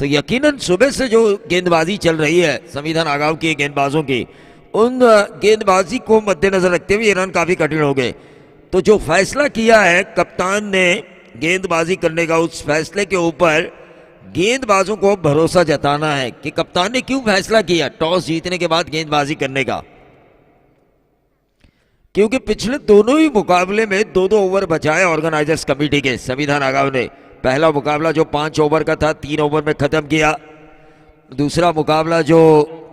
तो यकीनन सुबह से जो गेंदबाजी चल रही है संविधान आगाव की गेंदबाजों की, उन गेंदबाजी को मद्देनजर रखते हुए ये रन काफी कठिन हो गए। तो जो फैसला किया है कप्तान ने गेंदबाजी करने का, उस फैसले के ऊपर गेंदबाजों को भरोसा जताना है कि कप्तान ने क्यों फैसला किया टॉस जीतने के बाद गेंदबाजी करने का। क्योंकि पिछले दोनों ही मुकाबले में 2-2 ओवर बचाए ऑर्गेनाइजर्स कमेटी के संविधान आगाव ने। पहला मुकाबला जो 5 ओवर का था 3 ओवर में खत्म किया, दूसरा मुकाबला जो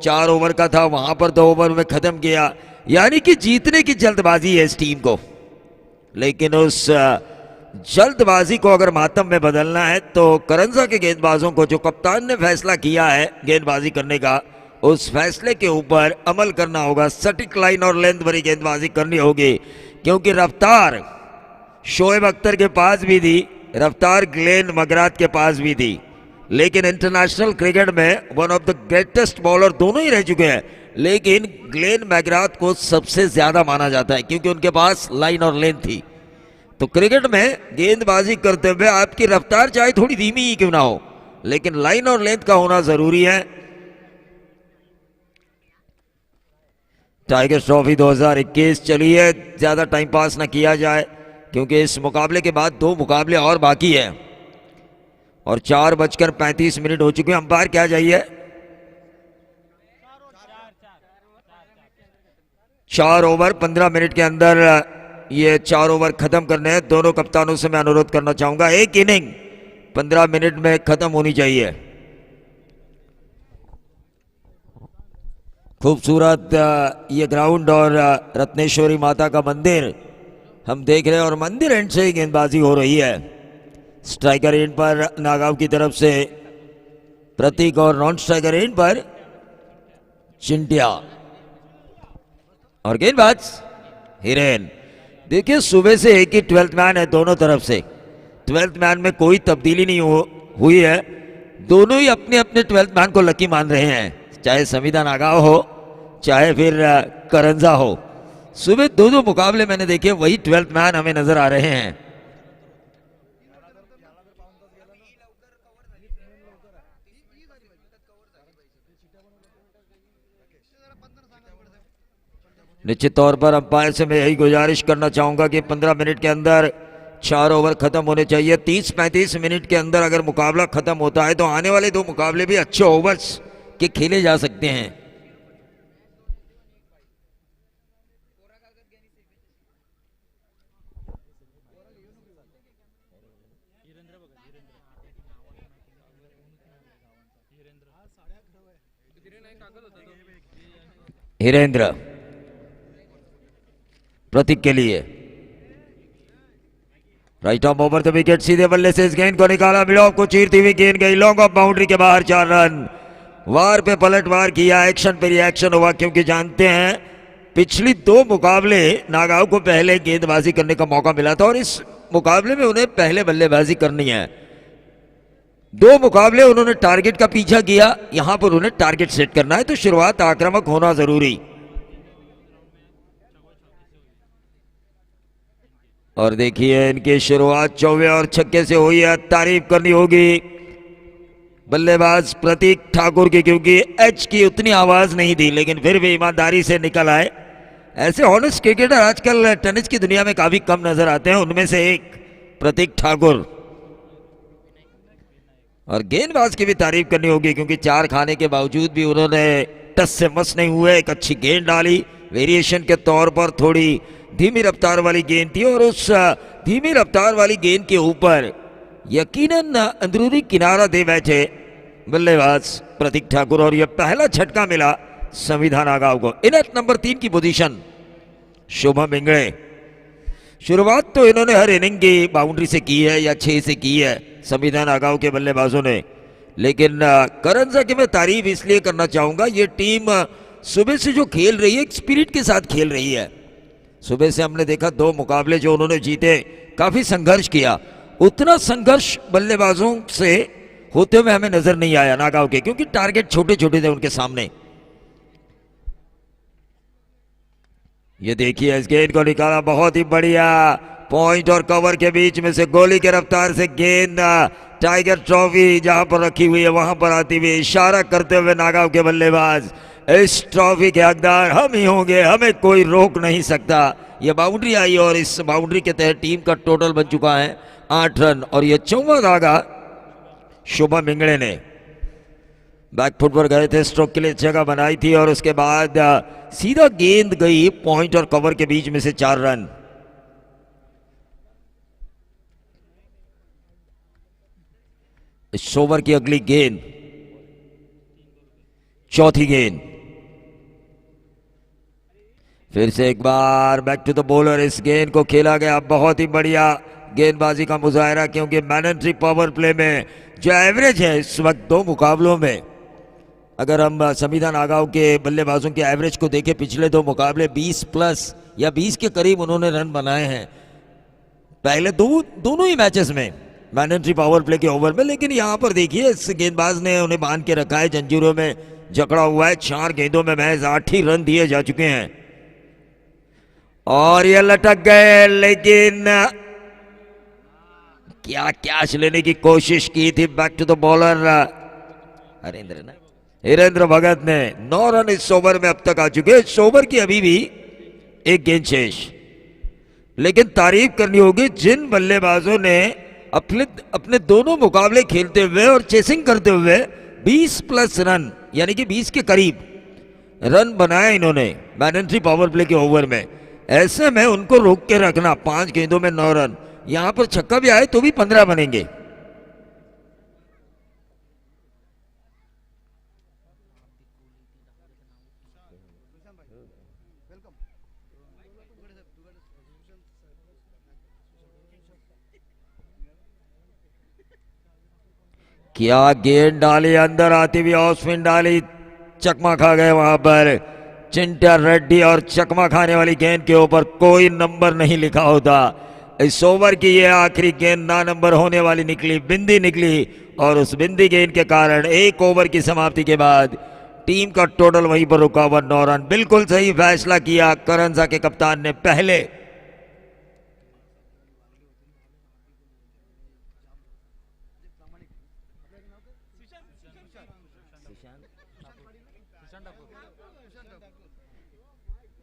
4 ओवर का था वहां पर 2 ओवर में खत्म किया, यानी कि जीतने की जल्दबाजी है इस टीम को। लेकिन उस जल्दबाजी को अगर मातम में बदलना है तो करंजा के गेंदबाजों को, जो कप्तान ने फैसला किया है गेंदबाजी करने का, उस फैसले के ऊपर अमल करना होगा। सटीक लाइन और लेंथ भरी गेंदबाजी करनी होगी, क्योंकि रफ्तार शोएब अख्तर के पास भी थी, रफ्तार ग्लेन मगरात के पास भी थी, लेकिन इंटरनेशनल क्रिकेट में one of the greatest bowler दोनों ही रह चुके हैं, लेकिन ग्लेन मैकग्राथ को सबसे ज्यादा माना जाता है क्योंकि उनके पास लाइन और लेंथ थी। तो क्रिकेट में गेंदबाजी करते हुए आपकी रफ्तार चाहे थोड़ी धीमी ही क्यों ना हो, लेकिन लाइन और लेंथ का होना जरूरी है। टाइगर्स ट्रॉफी 2021 चलिए, ज्यादा टाइम पास ना किया जाए क्योंकि इस मुकाबले के बाद 2 मुकाबले और बाकी है और 4:35 हो चुके हैं। अंपायर क्या चाहिए? 4 ओवर 15 मिनट के अंदर ये 4 ओवर खत्म करने हैं। दोनों कप्तानों से मैं अनुरोध करना चाहूंगा, एक इनिंग 15 मिनट में खत्म होनी चाहिए। खूबसूरत ये ग्राउंड और रत्नेश्वरी माता का मंदिर हम देख रहे हैं और मंदिर एंड से ही गेंदबाजी हो रही है। स्ट्राइकर एंड पर नागांव की तरफ से प्रतीक और नॉन स्ट्राइकर एंड पर चिंटिया और गेंदबाज हिरेन। देखिए सुबह से एक ही 12th मैन है दोनों तरफ से, 12th मैन में कोई तब्दीली नहीं हुई है। दोनों ही अपने अपने 12th मैन को लकी मान रहे हैं, चाहे संविधान आगाव हो चाहे फिर करंजा हो। सुबह 2-2 मुकाबले मैंने देखे, वही 12th मैन हमें नजर आ रहे हैं। निश्चित तौर पर अंपायर से मैं यही गुजारिश करना चाहूंगा कि 15 मिनट के अंदर 4 ओवर खत्म होने चाहिए। 30-35 मिनट के अंदर अगर मुकाबला खत्म होता है तो आने वाले 2 मुकाबले भी अच्छे ओवर्स के खेले जा सकते हैं। हिरेंद्र प्रतीक के लिए right of over the wicket, सीधे बल्ले से इस गेंद को निकाला, मिड ऑफ को चीरती हुई गेंद गई लॉन्ग ऑफ बाउंड्री के बाहर। 4 रन। वार पे पलटवार किया, एक्शन पे रिएक्शन हुआ, क्योंकि जानते हैं पिछली 2 मुकाबले नागांव को पहले गेंदबाजी करने का मौका मिला था और इस मुकाबले में उन्हें पहले बल्लेबाजी करनी है। 2 मुकाबले उन्होंने टारगेट का पीछा किया, यहां पर उन्हें टारगेट सेट करना है, तो शुरुआत आक्रामक होना जरूरी। और देखिए इनकी शुरुआत 4वें और छक्के से हुई है, तारीफ करनी होगी बल्लेबाज प्रतीक ठाकुर की, क्योंकि एच की उतनी आवाज नहीं थी लेकिन फिर भी ईमानदारी से निकल आए। ऐसे ऑनेस्ट क्रिकेटर आजकल टेनिस की दुनिया में काफी कम नजर आते हैं, उनमें से एक प्रतीक ठाकुर। और गेंदबाज की भी तारीफ करनी होगी क्योंकि 4 खाने के बावजूद भी उन्होंने टस से मस नहीं हुए, एक अच्छी गेंद डाली। वेरिएशन के तौर पर थोड़ी धीमी रफ्तार वाली गेंद थी और उस धीमी रफ्तार वाली गेंद के ऊपर यकीनन अंदरूनी किनारा दे बैठे बल्लेबाज प्रतीक ठाकुर और यह पहला झटका मिला संविधान आगाव को। इनट नंबर 3 की पोजीशन शुभम इंगड़े। शुरुआत तो इन्होंने हर इनिंग की बाउंड्री से की है या 6 से की है संविधान आगाव के बल्लेबाजों ने, लेकिन करंजा की मैं तारीफ इसलिए करना चाहूंगा, ये टीम सुबह से जो खेल रही है एक स्पिरिट के साथ खेल रही है। सुबह से हमने देखा 2 मुकाबले जो उन्होंने जीते, काफी संघर्ष किया, उतना संघर्ष बल्लेबाजों से होते हुए हमें नजर नहीं आया नागांव के, क्योंकि टारगेट छोटे छोटे थे उनके सामने। ये देखिए इस गेंद को निकाला, बहुत ही बढ़िया, पॉइंट और कवर के बीच में से गोली की रफ्तार से गेंद टाइगर ट्रॉफी जहां पर रखी हुई है वहां पर आती हुई इशारा करते हुए नागांव के बल्लेबाज, इस ट्रॉफी के हकदार हम ही होंगे, हमें कोई रोक नहीं सकता। यह बाउंड्री आई और इस बाउंड्री के तहत टीम का टोटल बन चुका है 8 रन और यह 54 धागा शुभम इंगड़े ने बैकफुट पर गए थे, स्ट्रोक के लिए जगह बनाई थी और उसके बाद सीधा गेंद गई पॉइंट और कवर के बीच में से 4 रन। इस ओवर की अगली गेंद, चौथी गेंद, फिर से एक बार बैक टू द बॉलर। इस गेंद को खेला गया, बहुत ही बढ़िया गेंदबाजी का मुजाहरा, क्योंकि मैनेटरी पावर प्ले में जो एवरेज है इस वक्त 2 मुकाबलों में, अगर हम संविधान नागांव के बल्लेबाजों के एवरेज को देखें पिछले 2 मुकाबले 20 प्लस या 20 के करीब उन्होंने रन बनाए हैं पहले दोनों ही मैचेस में मैनेटरी पावर प्ले के ओवर में। लेकिन यहां पर देखिए इस गेंदबाज ने उन्हें बांध के रखा है, जंजीरों में जकड़ा हुआ है। 4 गेंदों में महज 8 ही रन दिए जा चुके हैं और ये लटक गए, लेकिन क्या कैच लेने की कोशिश की थी back to the bowler Hirendra Bhagat ने। 9 रन इस ओवर में अब तक आ चुके। इस ओवर की अभी भी 1 गेंद शेष, लेकिन तारीफ करनी होगी जिन बल्लेबाजों ने अपने दोनों मुकाबले खेलते हुए और चेसिंग करते हुए 20 प्लस रन यानी कि 20 के करीब रन बनाए इन्होंने मैनेटरी पावर प्ले के ओवर में। ऐसे में उनको रोक के रखना, 5 गेंदों में 9 रन, यहां पर छक्का भी आए तो भी 15 बनेंगे। क्या गेंद डाली, अंदर आती हुई ऑफ स्पिन डाली, चकमा खा गए वहां पर चिंटा रेड्डी और चकमा खाने वाली गेंद के ऊपर कोई नंबर नहीं लिखा होता। इस ओवर की ये आखिरी गेंद ना नंबर होने वाली निकली, बिंदी निकली और उस बिंदी गेंद के कारण 1 ओवर की समाप्ति के बाद टीम का टोटल वहीं पर रुका हुआ 9 रन। बिल्कुल सही फैसला किया करंजा के कप्तान ने। पहले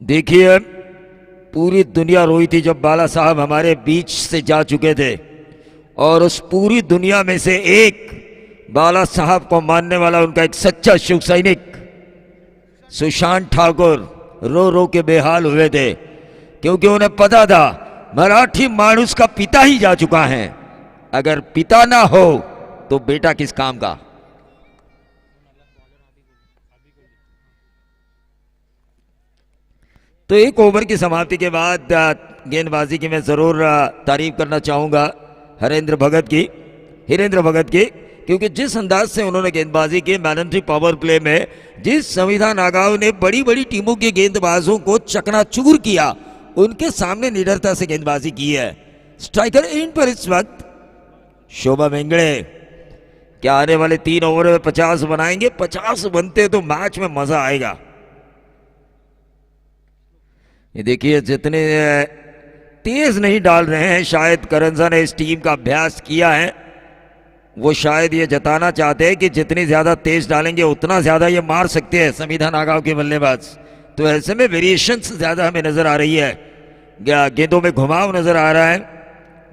देखिए पूरी दुनिया रोई थी जब बाला साहब हमारे बीच से जा चुके थे और उस पूरी दुनिया में से एक बाला साहब को मानने वाला उनका एक सच्चा शिव सैनिक सुशांत ठाकुर रो रो के बेहाल हुए थे, क्योंकि उन्हें पता था मराठी मानुस का पिता ही जा चुका है, अगर पिता ना हो तो बेटा किस काम का। तो 1 ओवर की समाप्ति के बाद गेंदबाजी की मैं जरूर तारीफ करना चाहूंगा हीरेंद्र भगत की, क्योंकि जिस अंदाज से उन्होंने गेंदबाजी की मैनेटरी पावर प्ले में, जिस संविधान नागांव ने बड़ी बड़ी टीमों के गेंदबाजों को चकनाचूर किया, उनके सामने निडरता से गेंदबाजी की है। स्ट्राइकर एंड पर इस वक्त शुभम इंगड़े। क्या आने वाले 3 ओवर में 50 बनाएंगे? 50 बनते तो मैच में मजा आएगा। ये देखिए जितने तेज नहीं डाल रहे हैं, शायद करंजा ने इस टीम का अभ्यास किया है, वो शायद ये जताना चाहते हैं कि जितनी ज्यादा तेज डालेंगे उतना ज्यादा ये मार सकते हैं संविधान नागांव के बल्लेबाज। तो ऐसे में वेरिएशंस ज्यादा हमें नजर आ रही है, गेंदों में घुमाव नजर आ रहा है,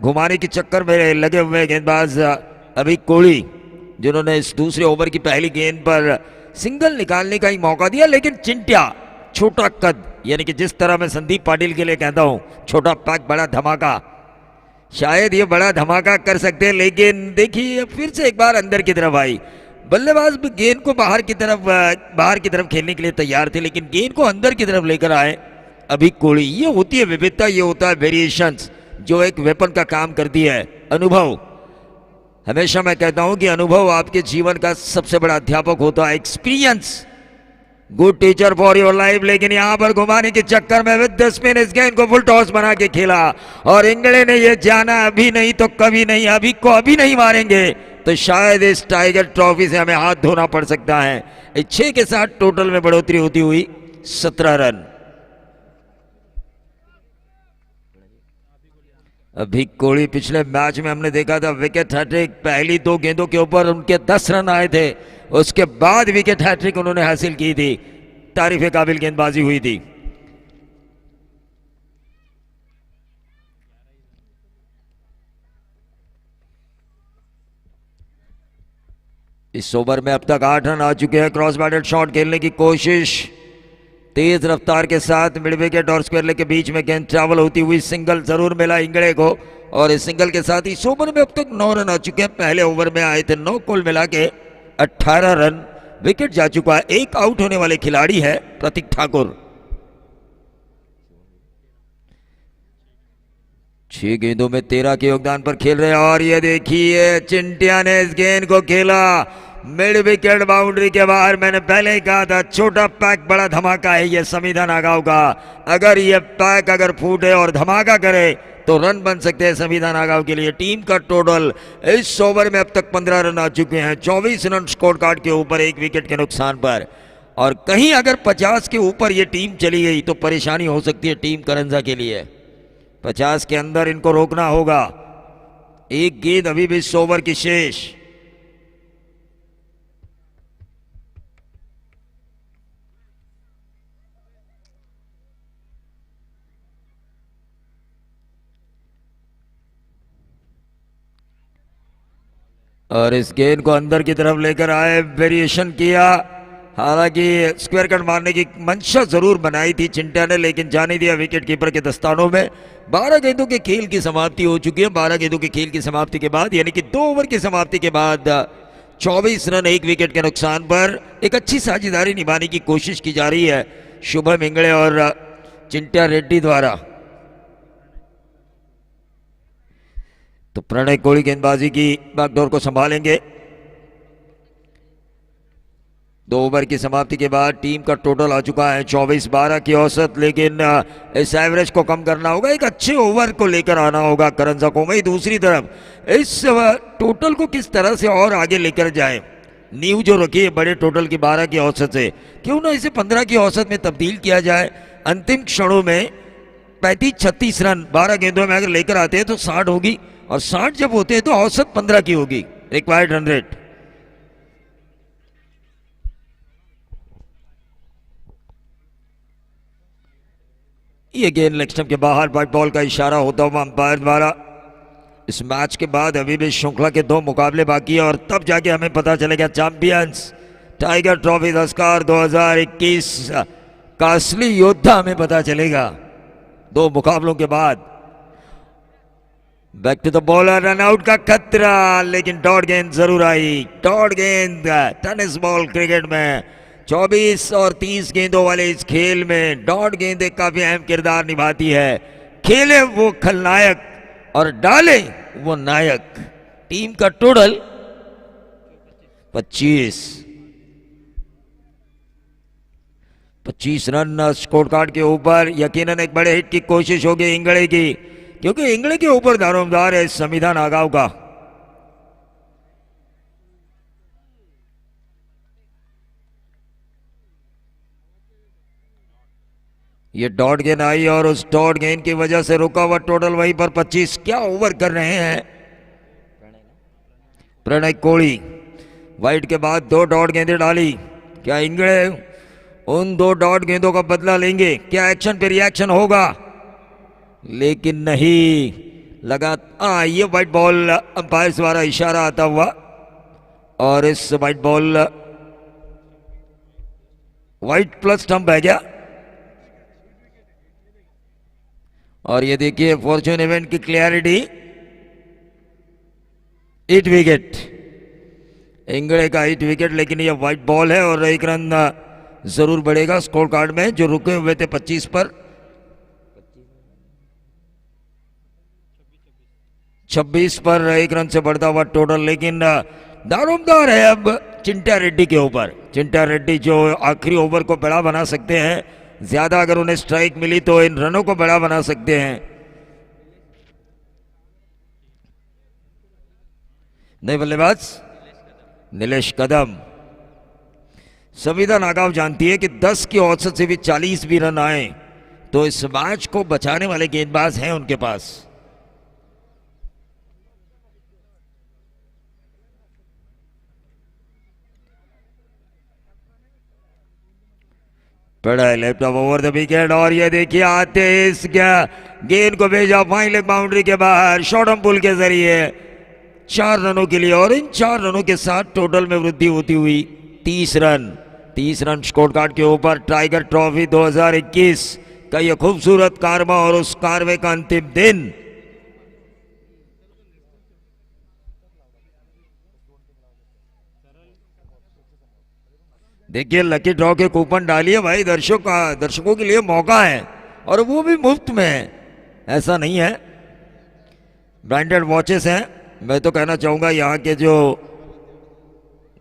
घुमाने के चक्कर में लगे हुए गेंदबाज अभी कोहली, जिन्होंने इस दूसरे ओवर की पहली गेंद पर सिंगल निकालने का ही मौका दिया, लेकिन चिंट्या छोटा कद, यानी कि जिस तरह मैं संदीप पाटिल के लिए कहता हूं छोटा पैक बड़ा धमाका, शायद ये बड़ा धमाका कर सकते हैं। लेकिन देखिए फिर से एक बार अंदर की तरफ आई, बल्लेबाज गेंद को बाहर की तरफ खेलने के लिए तैयार थे, लेकिन गेंद को अंदर की तरफ लेकर आए अभी कोहली। ये होती है विविधता, ये होता है वेरिएशंस, जो एक वेपन का काम करती है। अनुभव, हमेशा मैं कहता हूं कि अनुभव आपके जीवन का सबसे बड़ा अध्यापक होता है। Experience good teacher for your life. लेकिन यहां पर घुमाने के चक्कर में विद द स्पिन इस गेंद को फुल टॉस बना के खेला और इंगड़े ने यह जाना अभी नहीं तो कभी नहीं, अभी को अभी नहीं मारेंगे तो शायद इस टाइगर ट्रॉफी से हमें हाथ धोना पड़ सकता है। 6 के साथ टोटल में बढ़ोतरी होती हुई 17 रन। अभी कोहली पिछले मैच में हमने देखा था विकेट हैट्रिक, पहली 2 गेंदों के ऊपर उनके 10 रन आए थे, उसके बाद विकेट हैट्रिक उन्होंने हासिल की थी। तारीफ काबिल गेंदबाजी हुई थी। इस ओवर में अब तक 8 रन आ चुके हैं। क्रॉस बैटेड शॉट खेलने की कोशिश, तेज रफ्तार के साथ मिड विकेट और स्क्वायर लेग के बीच में गेंद ट्रैवल होती हुई सिंगल जरूर मिला इंगड़े को, और इस सिंगल के साथ इस ओवर में अब तक 9 रन आ चुके हैं। पहले ओवर में आए थे 9, कुल मिला के 18 रन। विकेट जा चुका है। एक आउट होने वाले खिलाड़ी है प्रतीक ठाकुर। 6 गेंदों में 13 के योगदान पर खेल रहे हैं, और ये देखिए चिंटिया ने इस गेंद को खेला मिड विकेट बाउंड्री के बाहर। मैंने पहले ही कहा था छोटा पैक बड़ा धमाका है ये संविधा नागांव का। अगर ये पैक अगर फूटे और धमाका करे तो रन बन सकते हैं संविधा नागांव के लिए। टीम का टोटल इस ओवर में अब तक 15 रन आ चुके हैं, 24 रन स्कोर कार्ड के ऊपर 1 विकेट के नुकसान पर। और कहीं अगर 50 के ऊपर ये टीम चली गई तो परेशानी हो सकती है टीम करंजा के लिए। 50 के अंदर इनको रोकना होगा। 1 गेंद अभी भी इस ओवर की शेष। और इस गेंद को अंदर की तरफ लेकर आए, वेरिएशन किया। हालांकि स्क्वायर कट मारने की मंशा जरूर बनाई थी चिंटा ने, लेकिन जाने दिया विकेट कीपर के दस्तानों में। 12 गेंदों के खेल की समाप्ति हो चुकी है। 12 गेंदों के खेल की समाप्ति के बाद, यानी कि 2 ओवर की समाप्ति के बाद 24 रन 1 विकेट के नुकसान पर एक अच्छी साझेदारी निभाने की कोशिश की जा रही है शुभम इंगड़े और चिंटा रेड्डी द्वारा। तो प्रणय कोहली गेंदबाजी की बैकडोर को संभालेंगे। 2 ओवर की समाप्ति के बाद टीम का टोटल आ चुका है 24-12 की औसत, लेकिन इस एवरेज को कम करना होगा। एक अच्छे ओवर को लेकर आना होगा करंजा को। वहीं दूसरी तरफ इस टोटल को किस तरह से और आगे लेकर जाए। नींव जो रखी है बड़े टोटल की 12 की औसत से, क्यों ना इसे 15 की औसत में तब्दील किया जाए। अंतिम क्षणों में 35-36 रन 12 गेंदों में अगर लेकर आते हैं तो 60 होगी, और 60 जब होते हैं तो औसत 15 की होगी रिक्वायर्ड रन रेट। ये गेंद लेग स्टंप के बाहर, व्हाइट बॉल का इशारा होता हुआ अंपायर द्वारा। इस मैच के बाद अभी भी श्रृंखला के 2 मुकाबले बाकी है, और तब जाके हमें पता चलेगा चैंपियंस टाइगर ट्रॉफी दस्कार 2021 का असली योद्धा हमें पता चलेगा 2 मुकाबलों के बाद। Back to the bowler, run out का खतरा, लेकिन डॉट गेंद जरूर आई। डॉट गेंद टेनिस बॉल क्रिकेट में 24 और 30 गेंदों वाले इस खेल में डॉट गेंद एक काफी अहम किरदार निभाती है। खेले वो खलनायक और डाले वो नायक। टीम का टोटल 25 रन स्कोर कार्ड के ऊपर। यकीनन एक बड़े हिट की कोशिश होगी इंगड़े की, क्योंकि इंगड़े के ऊपर दारोमदार है संविधा नागांव का। ये डॉट गेंद आई और उस डॉट गेंद की वजह से रुका हुआ टोटल वहीं पर 25। क्या ओवर कर रहे हैं प्रणय कोहली। वाइड के बाद 2 डॉट गेंदें डाली। क्या इंगड़े उन 2 डॉट गेंदों का बदला लेंगे? क्या एक्शन पे रिएक्शन होगा? लेकिन नहीं लगा। ये व्हाइट बॉल अंपायर द्वारा इशारा आता हुआ, और इस white ball white plus stump है क्या? और ये देखिए फॉर्च्यून इवेंट की क्लियरिटी, 8 विकेट इंगड़े का 8 विकेट, लेकिन ये व्हाइट बॉल है और 1 रन जरूर बढ़ेगा स्कोर कार्ड में, जो रुके हुए थे 25 पर। 26 पर 1 रन से बढ़ता हुआ टोटल, लेकिन दारोमदार है अब चिंटा रेड्डी के ऊपर। चिंटा रेड्डी जो आखिरी ओवर को बड़ा बना सकते हैं, ज्यादा अगर उन्हें स्ट्राइक मिली तो इन रनों को बड़ा बना सकते हैं। नए बल्लेबाज नीलेश कदम। संविधा नागांव जानती है कि 10 की औसत से भी 40 भी रन आए तो इस मैच को बचाने वाले गेंदबाज हैं उनके पास। पड़ा है left of over the wicket. और ये देखिए आते इस गेंद को भेजा फाइन लेग बाउंड्री के बाहर शॉर्ट पुल के जरिए 4 रनों के लिए। और इन 4 रनों के साथ टोटल में वृद्धि होती हुई 30 रन स्कोर कार्ड के ऊपर। टाइगर ट्रॉफी 2021 का ये खूबसूरत कारवा और उस कारवे का अंतिम दिन। देखिए लकी ड्रॉ के कूपन डालिए भाई, दर्शकों के लिए मौका है और वो भी मुफ्त में है, ऐसा नहीं है। ब्रांडेड वॉचेस हैं। मैं तो कहना चाहूंगा यहाँ के जो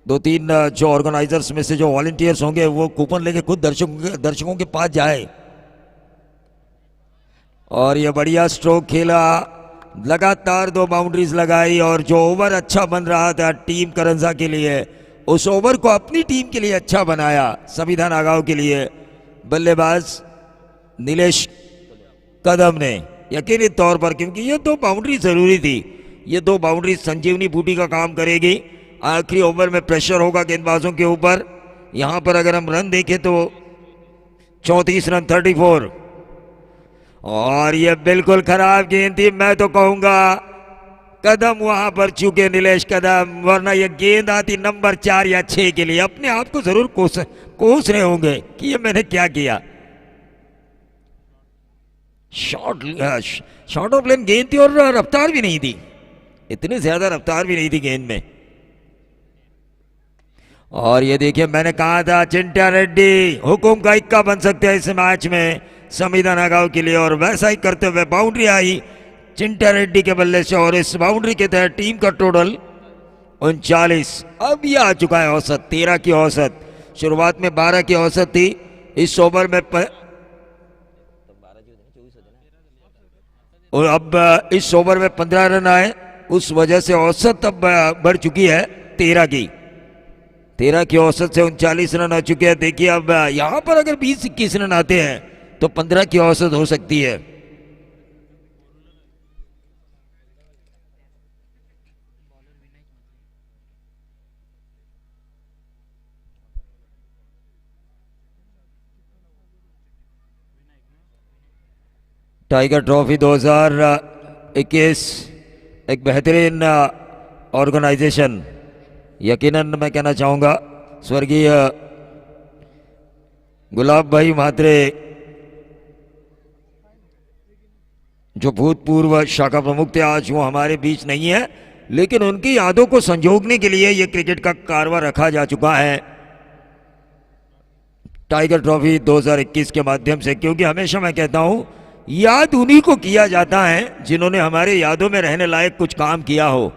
2-3 जो ऑर्गेनाइजर्स में से जो वॉलंटियर्स होंगे वो कूपन लेके खुद दर्शकों के पास जाए। और ये बढ़िया स्ट्रोक खेला, लगातार 2 बाउंड्रीज लगाई और जो ओवर अच्छा बन रहा था टीम करंजा के लिए उस ओवर को अपनी टीम के लिए अच्छा बनाया। संविधा नागांव के लिए बल्लेबाज नीलेश कदम ने यकीनी तौर पर, क्योंकि ये 2 बाउंड्री जरूरी थी, ये 2 बाउंड्री संजीवनी बूटी का काम करेगी। आखिरी ओवर में प्रेशर होगा गेंदबाजों के ऊपर। यहां पर अगर हम रन देखें तो 34 रन 34। और ये बिल्कुल खराब गेंद थी, मैं तो कहूंगा कदम वहां पर चूके नीलेश कदम, वरना ये गेंद आती नंबर 4 या 6 के लिए। अपने आप को जरूर कोस रहे होंगे कि ये मैंने क्या किया। शॉर्ट ऑफ लेन गेंद थी और रफ्तार भी नहीं थी, इतनी ज्यादा रफ्तार भी नहीं थी गेंद में। और ये देखिए मैंने कहा था चिंट्या रेड्डी हुकुम का इक्का बन सकते हैं इस मैच में संविधा नागांव के लिए, और वैसा ही करते हुए बाउंड्री आई चिंट्या रेड्डी के बल्ले से। और इस बाउंड्री के तहत टीम का टोटल 39। अब ये आ चुका है औसत 13 की औसत। शुरुआत में 12 की औसत थी, इस ओवर में और अब इस ओवर में 15 रन आए, उस वजह से औसत अब बढ़ चुकी है 13 की औसत से 39 रन आ चुके हैं। देखिए अब यहां पर अगर 20-21 रन आते हैं तो 15 की औसत हो सकती है। टाइगर ट्रॉफी 2021 एक बेहतरीन ऑर्गेनाइजेशन, यकीनन मैं कहना चाहूँगा स्वर्गीय गुलाब भाई म्हात्रे जो भूतपूर्व शाखा प्रमुख थे, आज वो हमारे बीच नहीं है, लेकिन उनकी यादों को संजोगने के लिए ये क्रिकेट का कारवा रखा जा चुका है टाइगर ट्रॉफी 2021 के माध्यम से। क्योंकि हमेशा मैं कहता हूं याद उन्हीं को किया जाता है जिन्होंने हमारे यादों में रहने लायक कुछ काम किया हो।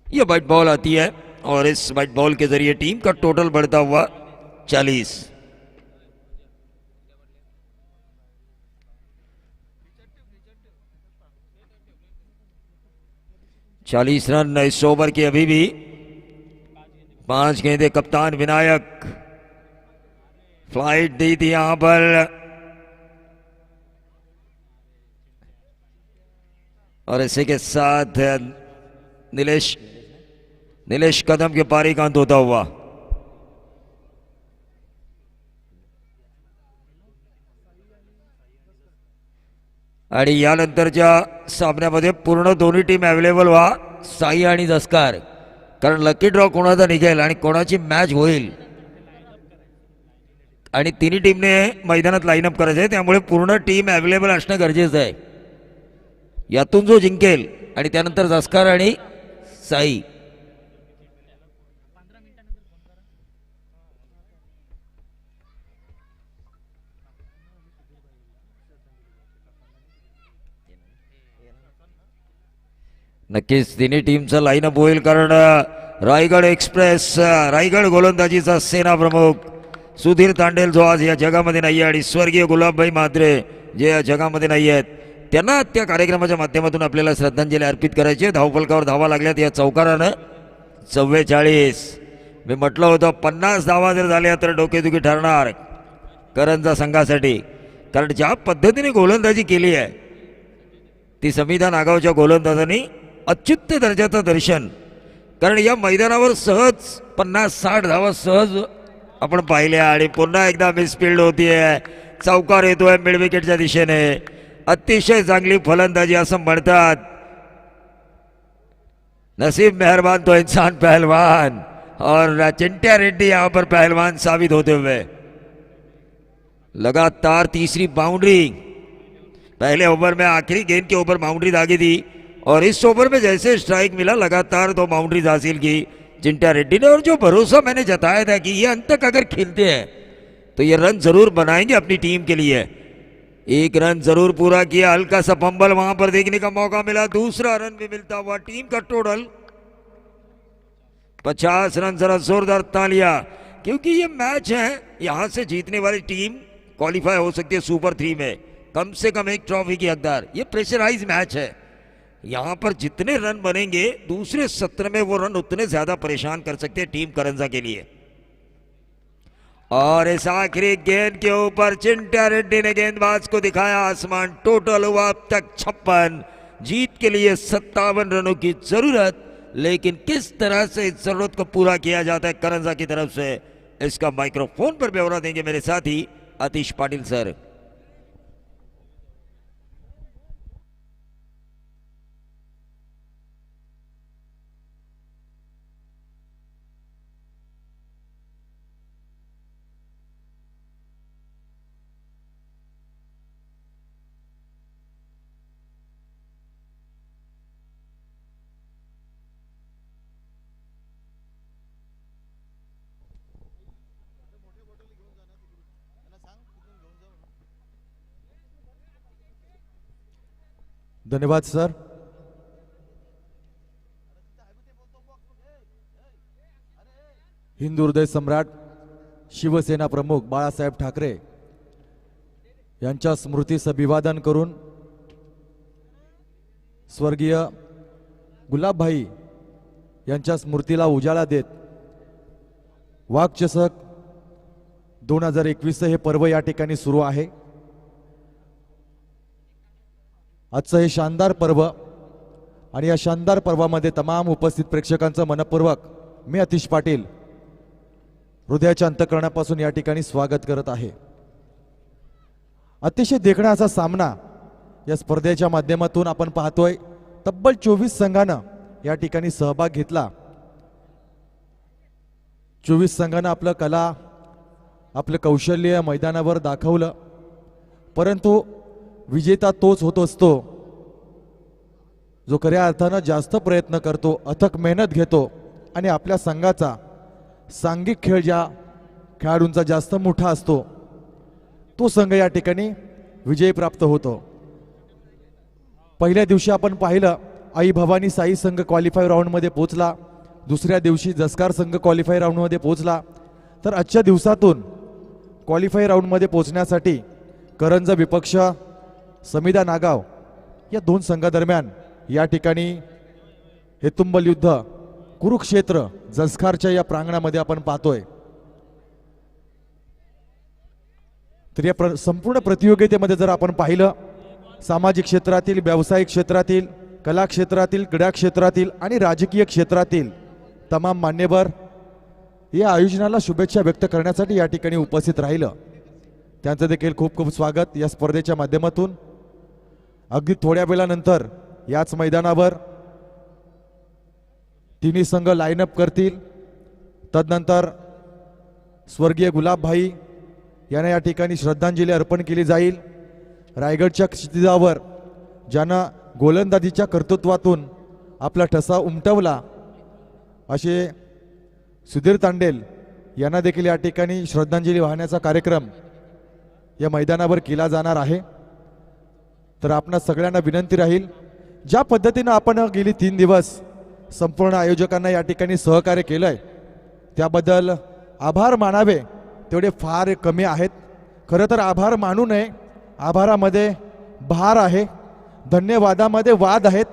ये व्हाइट बॉल आती है और इस व्हाइट बॉल के जरिए टीम का टोटल बढ़ता हुआ 40 रन इस ओवर के। अभी भी 5 गेंदें कप्तान विनायक फ्लाइट दी थी यहां पर, और इसी के साथ नीलेश कदम के पारी का अंत होता हुआ। आणि यानंतरच्या सामन्यामध्ये पूर्ण दोन्ही टीम अवेलेबल व्हा, साई आणि जस्कार, कारण लकी ड्रॉ कोणाचा निघेल आणि कोणाची मॅच होईल आणि तिन्ही टीमने मैदानात लाईनअप करायचं आहे, त्यामुळे पूर्ण टीम अवेलेबल असणं गरजेचं आहे। यातून जो जिंकेल आणि त्यानंतर जस्कार आणि साई। नक्कीच तिन्ही टीमचा लाईनअप होईल, कारण रायगड एक्सप्रेस, रायगड गोलंदाजीचा सेना प्रमुख सुधीर तांडेल जो आज या जगामध्ये नाही आहे आणि स्वर्गीय गुलाबभाई म्हात्रे जे या जगामध्ये नाही आहेत, त्यांना त्या कार्यक्रमाच्या माध्यमातून आपल्याला श्रद्धांजली अर्पित करायची आहे। धावफलकावर धावा लागल्यात या चौकारानं 44। मी म्हटलं होतं 50 धावा जर झाल्या तर डोकेदुखी ठरणार करंजा संघासाठी, कारण ज्या पद्धतीने गोलंदाजी केली आहे ती संविधा नागावच्या गोलंदाजांनी अत्युच्च दर्जाचं दर्शन, कारण या मैदानावर सहज 50-60 धावा सहज आपण पाहिले आणि पुन्हा एकदा मिसफिल्ड होतीये. चौकार येतोय मिड विकेटच्या दिशेने. अतिशय चांगली फलंदाजी असं म्हणतात. नसीब मेहरबान तो इंसान पहलवान, और चिंट्या रेड्डी यहां पर पहलवान साबित होते हुए. लगातार तीसरी बाउंड्री. पहले ओवर में आखिरी गेंद के ऊपर बाउंड्री दागी थी और इस ओवर में जैसे स्ट्राइक मिला लगातार 2 बाउंड्रीज हासिल की चिंट्या रेड्डी ने. और जो भरोसा मैंने जताया था कि ये अंत तक अगर खेलते हैं तो ये रन जरूर बनाएंगे अपनी टीम के लिए. 1 रन जरूर पूरा किया. हल्का सा फंबल वहां पर देखने का मौका मिला. दूसरा रन भी मिलता हुआ. टीम का टोटल 50 रन. जरा जोरदार तालियां, क्योंकि ये मैच है, यहां से जीतने वाली टीम क्वालिफाई हो सकती है सुपर 3 में. कम से कम एक ट्रॉफी की हकदार. ये प्रेशराइज मैच है. यहां पर जितने रन बनेंगे दूसरे सत्र में वो रन उतने ज्यादा परेशान कर सकते हैं टीम करंजा के लिए. और इस आखिरी गेंद के ऊपर चिंट्या रेड्डी ने गेंदबाज को दिखाया आसमान. टोटल हुआ अब तक 56. जीत के लिए 57 रनों की जरूरत, लेकिन किस तरह से इस जरूरत को पूरा किया जाता है करंजा की तरफ से, इसका माइक्रोफोन पर ब्यौरा देंगे मेरे साथी आतिश पाटिल सर. धन्यवाद सर. हिंदू हृदय सम्राट शिवसेना प्रमुख बाळासाहेब ठाकरे यांच्या स्मृतीस अभिवादन करून स्वर्गीय गुलाबभाई यांच्या स्मृतीला उजाळा देत वाघचषक 2021 हे पर्व या ठिकाणी सुरू आहे. आजचं हे शानदार पर्व आणि या शानदार पर्वामध्ये तमाम उपस्थित प्रेक्षकांचं मनपूर्वक मी आतिश पाटील हृदयाच्या अंतःकरणापासून या ठिकाणी स्वागत करत आहे. अतिशय देखणा असा सामना या स्पर्धेच्या माध्यमातून आपण पाहतोय. तब्बल 24 संघानं या ठिकाणी सहभाग घेतला. 24 संघानं आपलं कला, आपलं कौशल्य मैदानावर दाखवलं, परंतु विजेता तोच होत असतो जो खऱ्या अर्थानं जास्त प्रयत्न करतो, अथक मेहनत घेतो आणि आपल्या संघाचा सांघिक खेळ ज्या खेळाडूंचा जास्त मोठा असतो तो संघ या ठिकाणी विजय प्राप्त होतो. पहिल्या दिवशी आपण पाहिलं आई भवानी साई संघ क्वालिफाय राऊंडमध्ये पोहोचला. दुसऱ्या दिवशी जसकार संघ क्वालिफाय राऊंडमध्ये पोहोचला. तर आजच्या दिवसातून क्वालिफाय राऊंडमध्ये पोहोचण्यासाठी करंजा विपक्ष समिधा नागाव या 2 संघादरम्यान या ठिकाणी हे तुंबल युद्ध कुरुक्षेत्र जसकारच्या या प्रांगणामध्ये आपण पाहतोय. तर या संपूर्ण प्रतियोगितेमध्ये जर आपण पाहिलं सामाजिक क्षेत्रातील, व्यावसायिक क्षेत्रातील, कला क्षेत्रातील, क्रीडा क्षेत्रातील आणि राजकीय क्षेत्रातील तमाम मान्यवर या आयोजनाला शुभेच्छा व्यक्त करण्यासाठी या ठिकाणी उपस्थित राहिलं. त्यांचं देखील खूप खूप स्वागत या स्पर्धेच्या माध्यमातून. अगदी थोड्या वेळानंतर याच मैदानावर तिन्ही संघ लाईन अप करतील. तदनंतर स्वर्गीय गुलाबभाई यांना या ठिकाणी श्रद्धांजली अर्पण केली जाईल. रायगडच्या क्षितिजावर ज्यांना गोलंदाजीच्या कर्तृत्वातून आपला ठसा उमटवला असे सुधीर तांडेल यांना देखील या ठिकाणी श्रद्धांजली वाहण्याचा कार्यक्रम या मैदानावर केला जाणार आहे. तर आपणा सगळ्यांना विनंती राहील, ज्या पद्धतीने आपण गेली 3 दिवस संपूर्ण आयोजकांना या ठिकाणी सहकार्य केलंय त्याबद्दल आभार मानावे तेवढे फार कमी आहेत. खरं तर आभार मानू नये. आभारामध्ये भार आहे, धन्यवादामध्ये वाद आहेत.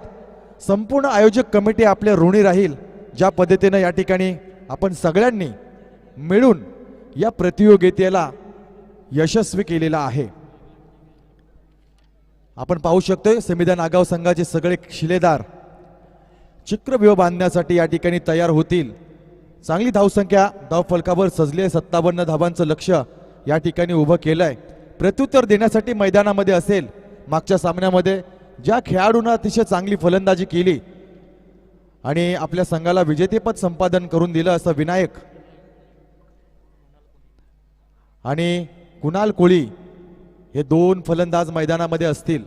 संपूर्ण आयोजक कमिटी आपले ऋणी राहील ज्या पद्धतीने या ठिकाणी आपण सगळ्यांनी मिळून या प्रतियोगितेला यशस्वी केलेला आहे. आपण पाहू शकतोय समिधा नागाव संघाचे सगळे शिलेदार चक्रव्यूह बांधण्यासाठी या ठिकाणी तयार होतील. चांगली धावसंख्या धाव फलकावर सजले 57 धावांचं लक्ष्य या ठिकाणी उभं केलंय. प्रत्युत्तर देण्यासाठी मैदानामध्ये असेल. मागच्या सामन्यामध्ये ज्या खेळाडूंना अतिशय चांगली फलंदाजी केली आणि आपल्या संघाला विजेतेपद संपादन करून दिलं असं विनायक आणि कुणाल कोळी हे दोन फलंदाज मैदानामध्ये असतील.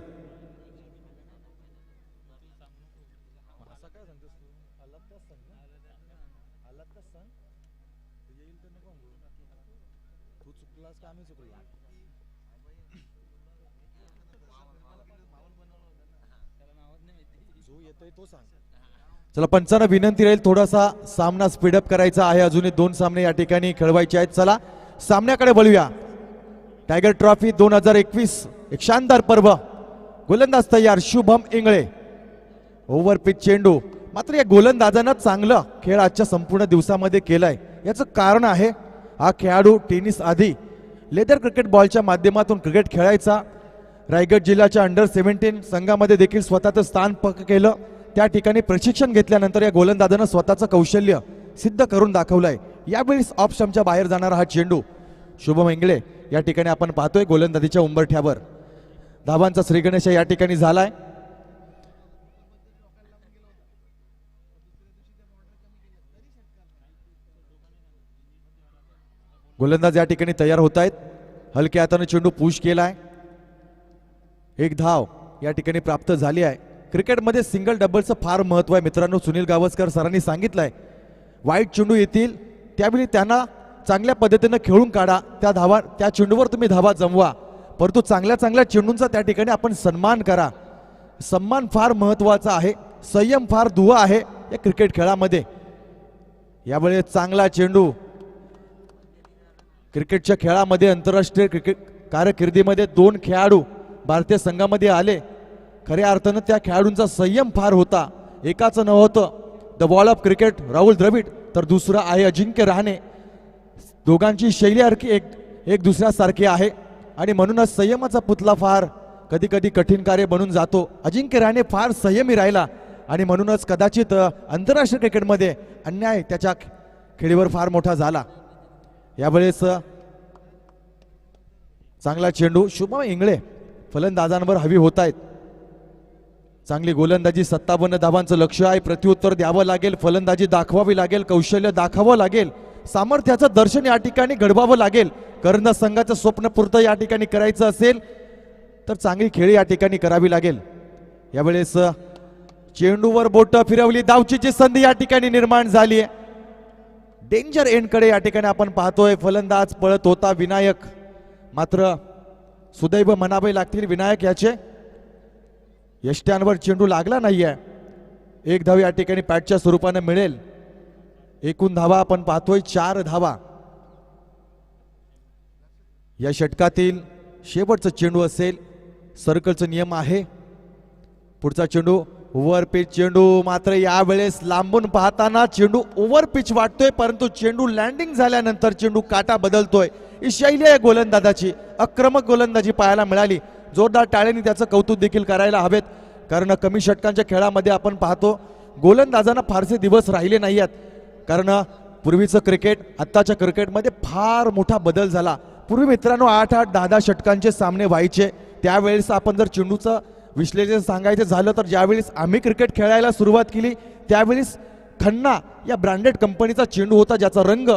चला पंचांना विनंती राहील थोडासा सामना स्पीडअप करायचा आहे. अजूनही 2 सामने या ठिकाणी खेळवायचे आहेत. चला सामन्याकडे वळूया. टायगर ट्रॉफी 2021 एक शानदार पर्व. गोलंदाज तयार शुभम इंगळे. ओव्हर पिच चेंडू. मात्र या गोलंदाजानं चांगलं खेळ आजच्या संपूर्ण दिवसामध्ये केलाय. याचं कारण आहे हा खेळाडू टेनिस आधी लेदर क्रिकेट बॉलच्या माध्यमातून क्रिकेट खेळायचा. रायगड जिल्ह्याच्या अंडर-17 संघामध्ये देखील स्वतःचं स्थान पक्क केलं. त्या ठिकाणी प्रशिक्षण घेतल्यानंतर या गोलंदाजानं स्वतःचं कौशल्य सिद्ध करून दाखवलंय. यावेळी ऑफ स्टंपच्या बाहेर जाणारा हा चेंडू शुभम इंगळे या ठिकाणी आपण पाहतोय गोलंदाजीच्या उंबरठ्यावर. धावांचा श्रीगणेश या ठिकाणी झालाय. गोलंदाज या ठिकाणी तयार होत आहेत. हलक्या हाताने चेंडू पुश केलाय. एक धाव या ठिकाणी प्राप्त झाली आहे. क्रिकेटमध्ये सिंगल डबलचं फार महत्व आहे मित्रांनो. सुनील गावस्कर सरांनी सांगितलंय वाईट चेंडू येतील त्यावेळी त्यांना चांगल्या पद्धतीने खेळून काढा. त्या चेंडूवर तुम्ही धावा जमवा, परंतु चांगल्या चेंडूंचा त्या ठिकाणी आपण सन्मान करा. सन्मान फार महत्वाचा आहे. संयम फार दुवा आहे या क्रिकेट खेळामध्ये. यावेळी चांगला चेंडू. क्रिकेटच्या खेळामध्ये आंतरराष्ट्रीय क्रिकेट कारकिर्दीमध्ये 2 खेळाडू भारतीय संघामध्ये आले. खऱ्या अर्थानं त्या खेळाडूंचा संयम फार होता. एकाचं नाव होतं the wall of cricket Rahul Dravid, तर दुसरं आहे अजिंक्य रहाणे. दोघांची शैली एक दुसऱ्यासारखी आहे आणि म्हणूनच संयमाचा पुतला फार कधी कधी कठीण कार्य बनून जातो. अजिंक्य रहाणे फार संयमी राहिला आणि म्हणूनच कदाचित आंतरराष्ट्रीय क्रिकेटमध्ये अन्याय त्याच्या खेळीवर फार मोठा झाला. यावेळेस चांगला चेंडू. शुभम इंगळे फलंदाजांवर हवी होत आहेत. चांगली गोलंदाजी. 57 धावांचं लक्ष्य आहे. प्रत्युत्तर द्यावं लागेल. फलंदाजी दाखवावी लागेल. कौशल्य दाखवावं लागेल. सामर्थ्याचं दर्शन या ठिकाणी घडवावं लागेल. करंदज संघाचं स्वप्न पूर्ण या ठिकाणी करायचं असेल तर चांगली खेळी या ठिकाणी करावी लागेल. यावेळेस चेंडूवर बोट फिरवली. धावचीची संधी या ठिकाणी निर्माण झाली आहे. डेंजर एंडकडे या ठिकाणी आपण पाहतोय. फलंदाज पळत होता विनायक, मात्र सुदैव म्हणावे लागतील विनायक याचे. यष्ट्यांवर चेंडू लागला नाहीये. एक धाव या ठिकाणी पॅटच्या स्वरूपाने मिळेल. एकूण धावा आपण पाहतोय 4 धावा. या षटकातील शेवटचा चेंडू असेल. सर्कलचा नियम आहे. पुढचा चेंडू ओव्हर पिच चेंडू. मात्र यावेळेस लांबून पाहताना चेंडू ओव्हर पिच वाटतोय, परंतु चेंडू लँडिंग झाल्यानंतर चेंडू काटा बदलतोय. ही शैली आहे गोलंदाजाची. आक्रमक गोलंदाजी पाहायला मिळाली. जोरदार टाळ्यांनी त्याचं कौतुक देखील करायला हवेत, कारण कमी षटकांच्या खेळामध्ये आपण पाहतो गोलंदाजांना फारसे दिवस राहिले नाही आहेत. कारण पूर्वीचं क्रिकेट आत्ताच्या क्रिकेटमध्ये फार मोठा बदल झाला. पूर्वी मित्रांनो 8-8, 10-10 षटकांचे सामने व्हायचे. त्यावेळेस आपण जर चेंडूचं विश्लेषण सांगायचं झालं तर ज्यावेळेस आम्ही क्रिकेट खेळायला सुरुवात केली त्यावेळेस खन्ना या ब्रँडेड कंपनीचा चेंडू होता, ज्याचा रंग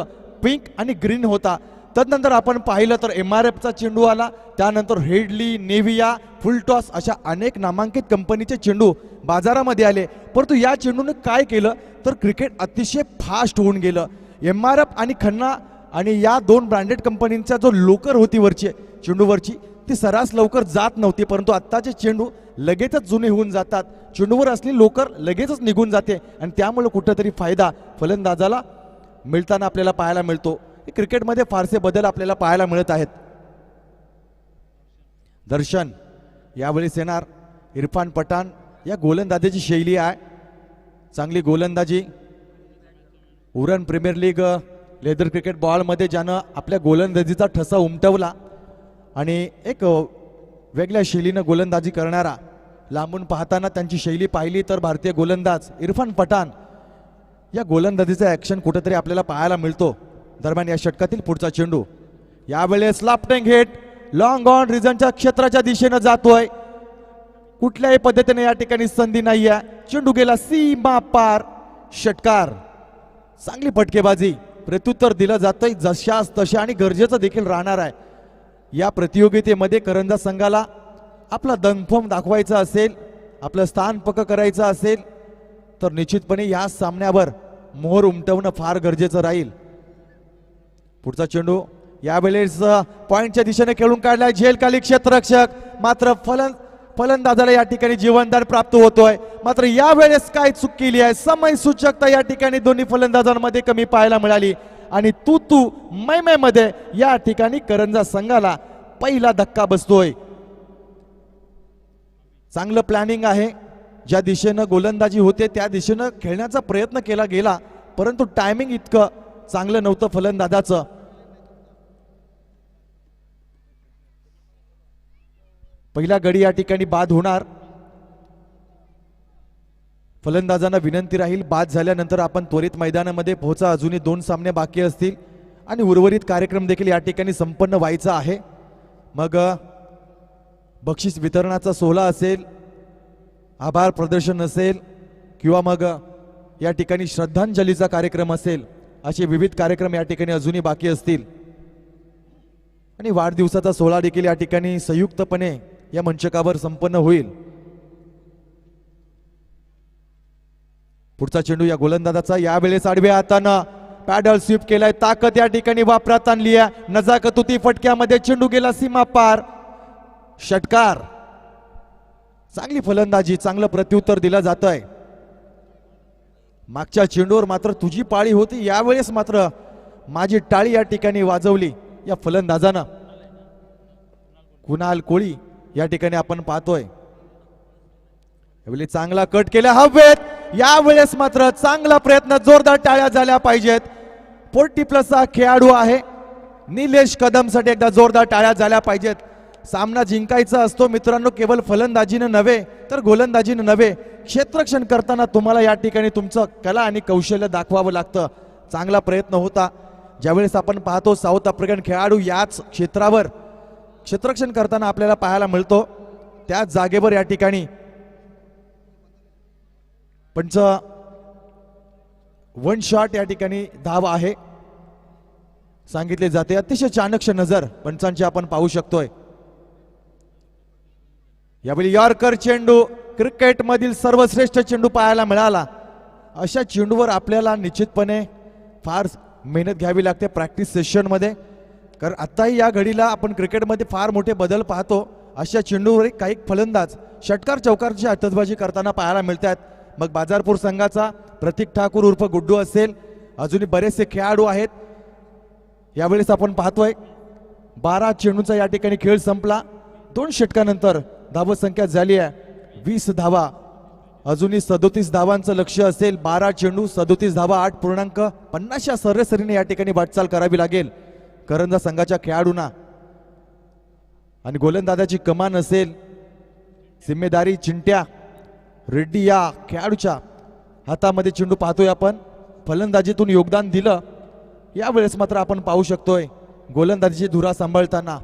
पिंक आणि ग्रीन होता. तदनंतर आपण पाहिलं तर MRFचा चेंडू आला. त्यानंतर हेडली, नेव्हिया, फुलटॉस अशा अनेक नामांकित कंपनीचे चेंडू बाजारामध्ये आले. परंतु या चेंडूने काय केलं तर क्रिकेट अतिशय फास्ट होऊन गेलं. MRF आणि खन्ना आणि या 2 ब्रँडेड कंपनींचा जो लोकर होती वरची चेंडूवरची ती सरास लवकर जात नव्हती, परंतु आत्ताचे चेंडू लगेचच जुने होऊन जातात. चेंडूवर असली लोकर लगेचच निघून जाते आणि त्यामुळे कुठेतरी फायदा फलंदाजाला मिळताना आपल्याला पाहायला मिळतो. क्रिकेटमध्ये फारसे बदल आपल्याला पाहायला मिळत आहेत. दर्शन यावेळेस येणार. इरफान पठाण या गोलंदाजीची शैली आहे. चांगली गोलंदाजी. Uran premier league leather cricket बॉलमध्ये ज्यानं आपल्या गोलंदाजीचा ठसा उमटवला आणि एक वेगळ्या शैलीनं गोलंदाजी करणारा. लांबून पाहताना त्यांची शैली पाहिली तर भारतीय गोलंदाज इरफान पठाण या गोलंदाजीचा ॲक्शन कुठेतरी आपल्याला पाहायला मिळतो. दरम्यान या षटकातील पुढचा चेंडू यावेळेस लाफ्टिंग हिट लॉंग ऑन रिझनच्या क्षेत्राच्या दिशेनं जातोय. कुठल्याही पद्धतीने या ठिकाणी संधी नाही आहे. चेंडू गेला सीमा पार. षटकार. चांगली फटकेबाजी. प्रत्युत्तर दिलं जातंय जशास तशा आणि गरजेचं देखील राहणार आहे. या प्रतियोगितेमध्ये करंजा संघाला आपला दंगफम दाखवायचा असेल, आपलं स्थान पक्क करायचं असेल तर निश्चितपणे या सामन्यावर मोहर उमटवणं फार गरजेचं राहील. पुढचा चेंडू यावेळेस पॉइंटच्या दिशेने खेळून काढलाय झेलखाली क्षेत्ररक्षक. मात्र फलंदाजाला या ठिकाणी जीवनदान प्राप्त होतोय. मात्र यावेळेस काय चूक केली आहे. समय सूचकता या ठिकाणी दोन्ही फलंदाजांमध्ये कमी पाहायला मिळाली आणि तू मै मध्ये या ठिकाणी करंजा संघाला पहिला धक्का बसतोय. चांगलं प्लॅनिंग आहे. ज्या दिशेनं गोलंदाजी होते त्या दिशेनं खेळण्याचा प्रयत्न केला गेला, परंतु टायमिंग इतकं चांगलं नव्हतं फलंदाजाचं. पहिला गडी या ठिकाणी बाद होणार. फलंदाजांना विनंती राहील बाद झाल्यानंतर आपण त्वरित मैदानामध्ये पोहोचा. अजूनही 2 सामने बाकी असतील आणि उर्वरित कार्यक्रम देखील या ठिकाणी संपन्न व्हायचा आहे. मग बक्षीस वितरणाचा सोहळा असेल, आभार प्रदर्शन असेल किंवा मग या ठिकाणी श्रद्धांजलीचा कार्यक्रम असेल, असे विविध कार्यक्रम या ठिकाणी अजूनही बाकी असतील आणि वाढदिवसाचा सोहळा देखील या ठिकाणी संयुक्तपणे या मंचकावर संपन्न होईल. पुढचा चेंडू या गोलंदाजाचा यावेळेस आडव्या हातानं पॅडल स्वीप केलाय. ताकद या ठिकाणी वापरात आणली आहे. नजाकतुती फटक्यामध्ये चेंडू गेला सीमा पार. षटकार. चांगली फलंदाजी, चांगलं प्रत्युत्तर दिलं जात आहे. मागच्या चेंडूवर मात्र तुझी पाळी होती, यावेळेस मात्र माझी टाळी या ठिकाणी वाजवली या फलंदाजानं. कुणाल कोळी या ठिकाणी आपण पाहतोय. यावेळी चांगला कट केला हवेत. यावेळेस मात्र चांगला प्रयत्न, जोरदार टाळ्या झाल्या पाहिजेत. 40 प्लसचा खेळाडू आहे निलेश कदमसाठी एकदा जोरदार टाळ्या झाल्या पाहिजेत. सामना जिंकायचा असतो मित्रांनो, केवळ फलंदाजीनं नव्हे तर गोलंदाजीनं नव्हे, क्षेत्ररक्षण करताना तुम्हाला या ठिकाणी तुमचं कला आणि कौशल्य दाखवावं लागतं. चांगला प्रयत्न होता. ज्यावेळेस आपण पाहतो साऊथ आफ्रिकन खेळाडू याच क्षेत्रावर क्षेत्ररक्षण करताना आपल्याला पाहायला मिळतो, त्याच जागेवर या ठिकाणी पंच 1 शॉट या ठिकाणी धाव आहे सांगितले जाते. अतिशय चाणक्ष नजर पंचांची आपण पाहू शकतोय. यावेळी यॉर्कर चेंडू, क्रिकेट मधील सर्वश्रेष्ठ चेंडू पाहायला मिळाला. अशा चेंडूवर आपल्याला निश्चितपणे फार मेहनत घ्यावी लागते प्रॅक्टिस सेशन मध्ये, कारण आताही या घडीला आपण क्रिकेटमध्ये फार मोठे बदल पाहतो. अशा चेंडूवर काही फलंदाज षटकार चौकारची आतषबाजी करताना पाहायला मिळतात. मग बाजारपूर संघाचा प्रतीक ठाकूर उर्फ गुड्डू असेल, अजूनही बरेचसे खेळाडू आहेत. यावेळेस आपण पाहतोय 12 चेंडूंचा या ठिकाणी खेळ संपला. 2 षटकानंतर धाव संख्या झाली आहे 20 धावा. अजूनही 37 धावांचं लक्ष्य असेल. 12 चेंडू 37 धावा, 8.50 या सरासरीने या ठिकाणी वाटचाल करावी लागेल करंजा संघाच्या खेळाडूंना. आणि गोलंदाजाची कमान असेल, जिम्मेदारी चिंट्या रेड्डी या खेळाडूच्या हातामध्ये चेंडू पाहतोय आपण. फलंदाजीतून योगदान दिलं. यावेळेस मात्र आपण पाहू शकतोय गोलंदाजीची धुरा सांभाळताना,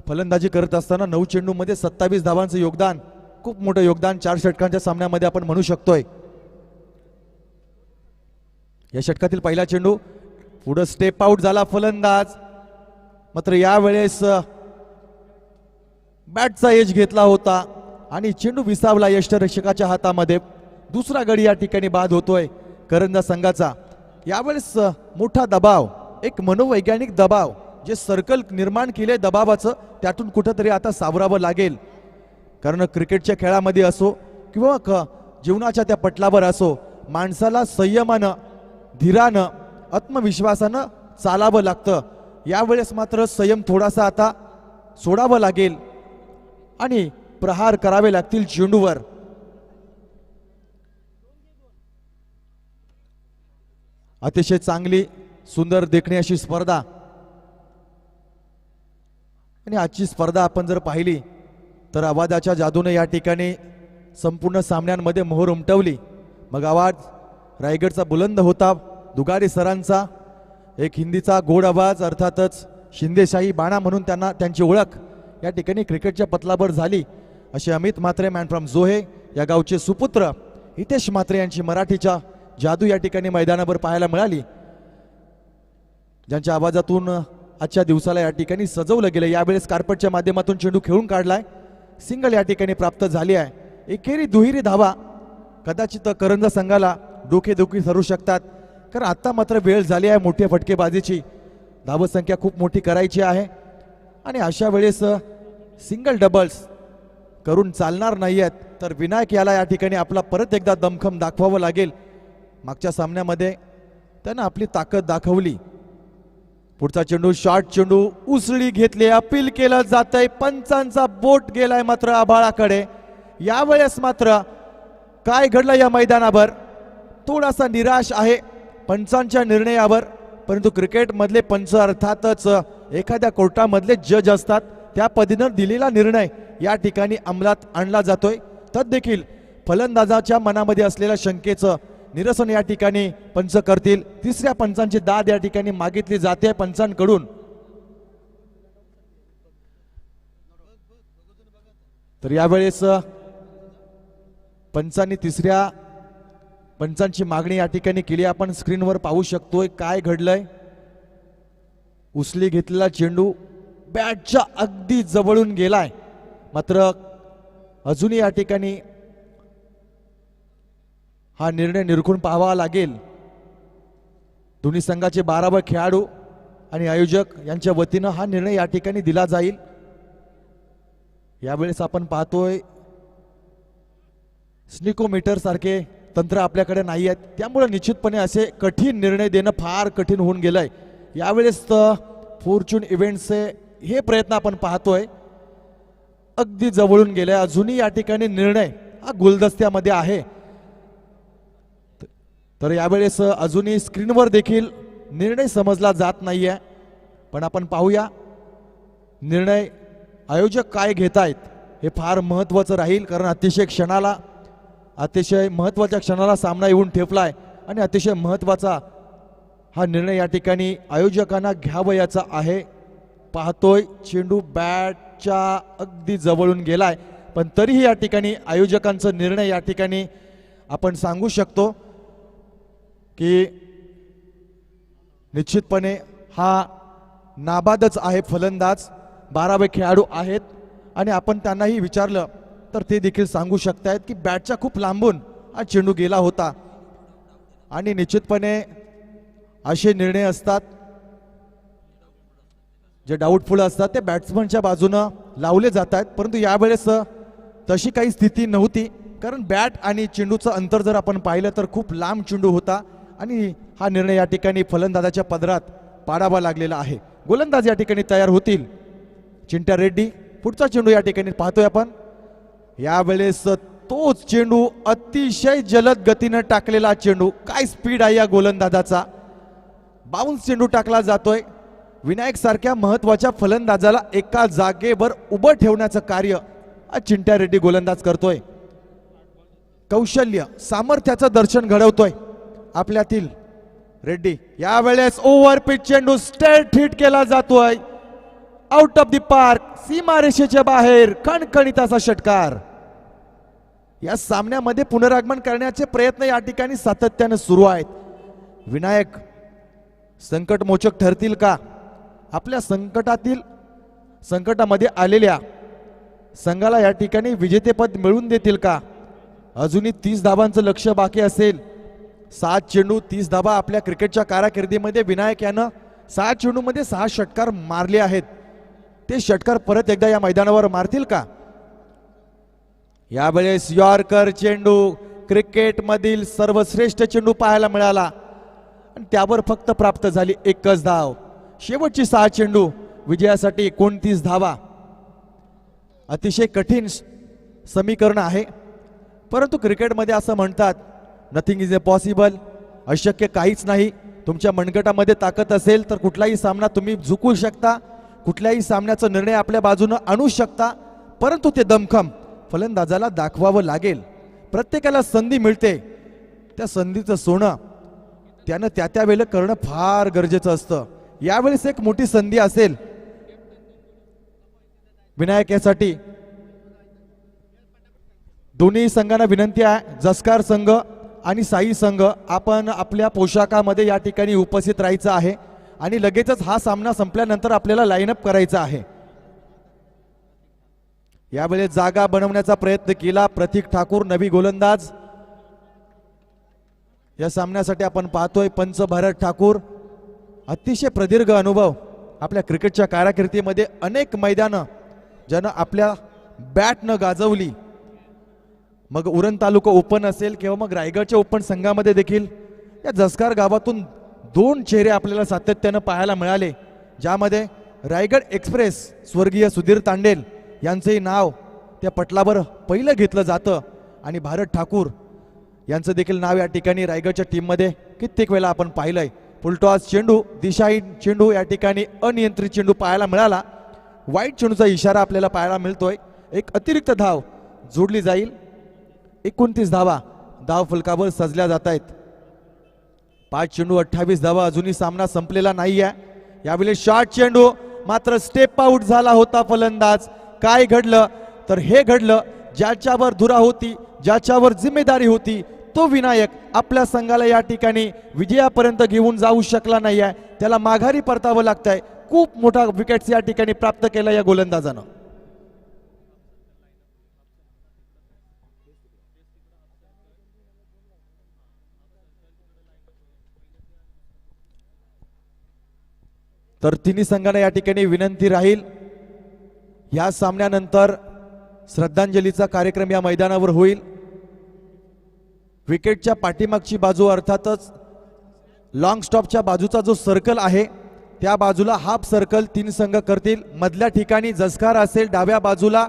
फलंदाजी करत असताना 9 चेंडूमध्ये 27 धावांचं योगदान, खूप मोठं योगदान 4 षटकांच्या सामन्यामध्ये आपण म्हणू शकतोय. या षटकातील पहिला चेंडू पुढे स्टेप आउट झाला फलंदाज, मात्र यावेळेस बॅटचा एज घेतला होता आणि चेंडू विसावला यष्टरक्षकाच्या हातामध्ये. दुसरा गडी या ठिकाणी बाद होतोय करंजा संघाचा. यावेळेस मोठा दबाव, एक मनोवैज्ञानिक दबाव, जे सर्कल निर्माण केले दबावाचं, त्यातून कुठंतरी आता सावरावं लागेल. कारण क्रिकेटच्या खेळामध्ये असो किंवा जीवनाच्या त्या पटलावर असो, माणसाला संयमानं, धीरानं, आत्मविश्वासानं चालावं लागतं. यावेळेस मात्र संयम थोडासा आता सोडावं लागेल आणि प्रहार करावे लागतील चेंडूवर. अतिशय चांगली सुंदर देखणी अशी स्पर्धा. आणि आजची स्पर्धा आपण जर पाहिली तर आवाजाच्या जादूने या ठिकाणी संपूर्ण सामन्यांमध्ये मोहर उमटवली. मग आवाज रायगडचा बुलंद होता दुगारी सरांचा एक हिंदीचा गोड आवाज, अर्थातच शिंदेशाही बाणा म्हणून त्यांची ओळख या ठिकाणी क्रिकेटच्या पतलावर झाली. असे अमित म्हात्रे मॅन फ्रॉम जोहे या गावचे सुपुत्र हितेश म्हात्रे यांची मराठीच्या जादू या ठिकाणी मैदानावर पाहायला मिळाली, ज्यांच्या आवाजातून आजच्या दिवसाला या ठिकाणी सजवलं गेलं. यावेळेस कार्पेटच्या माध्यमातून चेंडू खेळून काढलाय, सिंगल या ठिकाणी प्राप्त झाली आहे. एकेरी दुहेरी धावा कदाचित करंजा संघाला डोकेदुखी ठरू शकतात, कारण आता मात्र वेळ झाली आहे मोठ्या फटकेबाजीची. धावसंख्या खूप मोठी करायची आहे आणि अशा वेळेस सिंगल डबल्स करून चालणार नाही आहेत, तर विनायक याला या ठिकाणी आपला परत एकदा दमखम दाखवावं लागेल. मागच्या सामन्यामध्ये त्यानं आपली ताकद दाखवली. पुढचा चेंडू शॉर्ट चेंडू उसळी घेतली, अपील केलं जातंय, पंचांचा बोट गेलाय मात्र आभाळाकडे. यावेळेस मात्र काय घडलं या मैदानावर, थोडासा निराश आहे पंचांच्या निर्णयावर, परंतु क्रिकेट मधले पंच अर्थातच एखाद्या कोर्टामधले जज असतात, त्या पद्धतीनं दिलेला निर्णय या ठिकाणी अंमलात आणला जातोय. तर देखील फलंदाजाच्या मनामध्ये असलेल्या शंकेचं निरसन या ठिकाणी पंच करतील. तिसऱ्या पंचांची दाद या ठिकाणी मागितली जाते पंचांकडून. तर यावेळेस पंचांनी तिसऱ्या पंचांची मागणी या ठिकाणी केली. आपण स्क्रीनवर पाहू शकतोय काय घडलंय. उसली घेतलेला चेंडू बॅटच्या अगदी जवळून गेलाय, मात्र अजूनही या ठिकाणी हा निर्णय निरखून पाहावा लागेल. दोन्ही संघाचे 12 खेळाडू आणि आयोजक यांच्या वतीनं हा निर्णय या ठिकाणी दिला जाईल. यावेळेस आपण पाहतोय स्निकोमीटर सारखे तंत्र आपल्याकडे नाही आहेत, त्यामुळे निश्चितपणे असे कठीण निर्णय देणं फार कठीण होऊन गेलंय. यावेळेस फॉर्च्यून इव्हेंट्सचे हे प्रयत्न आपण पाहतोय, अगदी जवळून गेले. अजूनही या ठिकाणी निर्णय हा गुलदस्त्यामध्ये आहे. तर यावेळेस अजूनही स्क्रीनवर देखील निर्णय समजला जात नाहीये, पण आपण पाहूया निर्णय आयोजक काय घेत आहेत. हे फार महत्त्वाचं राहील, कारण अतिशय महत्त्वाच्या क्षणाला सामना येऊन ठेपलाय आणि अतिशय महत्त्वाचा हा निर्णय या ठिकाणी आयोजकांना घ्यावयाचा आहे. पाहतोय चेंडू बॅटच्या अगदी जवळून गेलाय, पण तरीही या ठिकाणी आयोजकांचा निर्णय या ठिकाणी आपण सांगू शकतो की निश्चितपणे हा नाबादच आहे फलंदाज. 12 खेळाडू आहेत आणि आपण त्यांनाही विचारलं तर ते देखील सांगू शकतायत की बॅटच्या खूप लांबून हा चेंडू गेला होता. आणि निश्चितपणे असे निर्णय असतात जे डाऊटफुल असतात, ते बॅट्समनच्या बाजूनं लावले जातात, परंतु यावेळेस तशी काही स्थिती नव्हती, कारण बॅट आणि चेंडूचं अंतर जर आपण पाहिलं तर खूप लांब चेंडू होता आणि हा निर्णय या ठिकाणी फलंदाजाच्या पदरात पाडावा लागलेला आहे. गोलंदाज या ठिकाणी तयार होतील. चिंट्या रेड्डी पुढचा चेंडू या ठिकाणी पाहतोय आपण. यावेळेस तोच चेंडू अतिशय जलद गतीनं टाकलेला चेंडू, काय स्पीड आहे या गोलंदाजाचा. बाउन्स चेंडू टाकला जातोय. विनायक सारख्या महत्वाच्या फलंदाजाला एका जागेवर उभं ठेवण्याचं कार्य चिंट्या रेड्डी गोलंदाज करतोय. कौशल्य सामर्थ्याचं दर्शन घडवतोय आपल्यातील रेड्डी. यावेळेस ओव्हर पिच चेंडू स्ट्रेट हिट केला जातोय, आउट ऑफ द पार्क, सीमारेषेच्या बाहेर. खणखणीत असा षटकार. या सामन्यामध्ये पुनरागमन करण्याचे प्रयत्न या ठिकाणी सातत्याने सुरू आहेत. विनायक संकटमोचक ठरतील का? आपल्या संकटामध्ये आलेल्या संघाला या ठिकाणी विजेतेपद मिळवून देतील का? अजूनही 30 धावांचं लक्ष बाकी असेल. 7 चेंडू 30 धावा आपल्या क्रिकेटच्या कारकिर्दीमध्ये विनायक यानं 6 चेंडूमध्ये 6 षटकार मारले आहेत. ते षटकार परत एकदा या मैदानावर मारतील का? यावेळेस यॉर्कर चेंडू, क्रिकेट मधील सर्वश्रेष्ठ चेंडू पाहायला मिळाला आणि त्यावर फक्त प्राप्त झाली एकच धाव. शेवटची 6 चेंडू विजयासाठी 29 धावा. अतिशय कठीण समीकरण आहे, परंतु क्रिकेटमध्ये असं म्हणतात नथिंग इज पॉसिबल. अशक्य काहीच नाही. तुमच्या मनगटामध्ये ताकद असेल तर कुठलाही सामना तुम्ही जिंकू शकता, कुठल्याही सामन्याचा निर्णय आपल्या बाजूने आणू शकता, परंतु ते दमखम फलंदाजाला दाखवावं लागेल. प्रत्येकाला संधी मिळते, त्या संधीचं सोनं त्यानं त्या वेळेला करणं फार गरजेचं असतं. यावेळेस एक मोठी संधी असेल विनायक यासाठी. दोन्ही संघांना विनंती आहे, जसकार संघ आणि साई संघ, आपण आपल्या पोशाखामध्ये या ठिकाणी उपस्थित राहायचं आहे आणि लगेचच हा सामना संपल्यानंतर आपल्याला लाईनअप करायचा आहे. यावेळेस जागा बनवण्याचा प्रयत्न केला प्रतीक ठाकूर, नवी गोलंदाज. या सामन्यासाठी आपण पाहतोय पंच भरत ठाकूर. अतिशय प्रदीर्घ अनुभव आपल्या क्रिकेटच्या कारकिर्दीमध्ये, अनेक मैदानं ज्यानं आपल्या बॅटनं गाजवली. मग उरण तालुका ओपन असेल किंवा मग रायगडच्या ओपन संघामध्ये देखील या जसकार गावातून दोन चेहरे आपल्याला सातत्यानं पाहायला मिळाले, ज्यामध्ये रायगड एक्सप्रेस स्वर्गीय सुधीर तांडेल यांचंही नाव त्या पटलावर पहिलं घेतलं जातं आणि भारत ठाकूर यांचं देखील नाव या ठिकाणी रायगडच्या टीममध्ये कित्येक वेळा आपण पाहिलंय. फुलटॉस चेंडू, दिशाहीन चेंडू, या ठिकाणी अनियंत्रित चेंडू पाहायला मिळाला. वाईट चेंडूचा इशारा आपल्याला पाहायला मिळतोय. एक अतिरिक्त धाव जोडली जाईल. 29 धावा धाव फलकावर सजल्या जात आहेत. 5 चेंडू 28 धावा, अजूनही सामना संपलेला नाहीये. यावेळी शॉर्ट चेंडू, मात्र स्टेप आउट झाला होता फलंदाज. काय घडलं तर हे घडलं, ज्याच्यावर धुरा होती, ज्याच्यावर जिम्मेदारी होती, तो विनायक आपल्या संघाला या ठिकाणी विजयापर्यंत घेऊन जाऊ शकला नाहीये. त्याला माघारी परतावं लागतंय. खूप मोठा विकेट्स या ठिकाणी प्राप्त केला या गोलंदाजानं. तर तिन्ही संघांना या ठिकाणी विनंती राहील, या सामन्यानंतर श्रद्धांजलीचा कार्यक्रम या मैदानावर होईल. विकेटच्या पाठीमागची बाजू अर्थातच लॉंग स्टॉपच्या बाजूचा जो सर्कल आहे त्या बाजूला हाफ सर्कल 3 संघ करतील. मधल्या ठिकाणी जसकार असेल, डाव्या बाजूला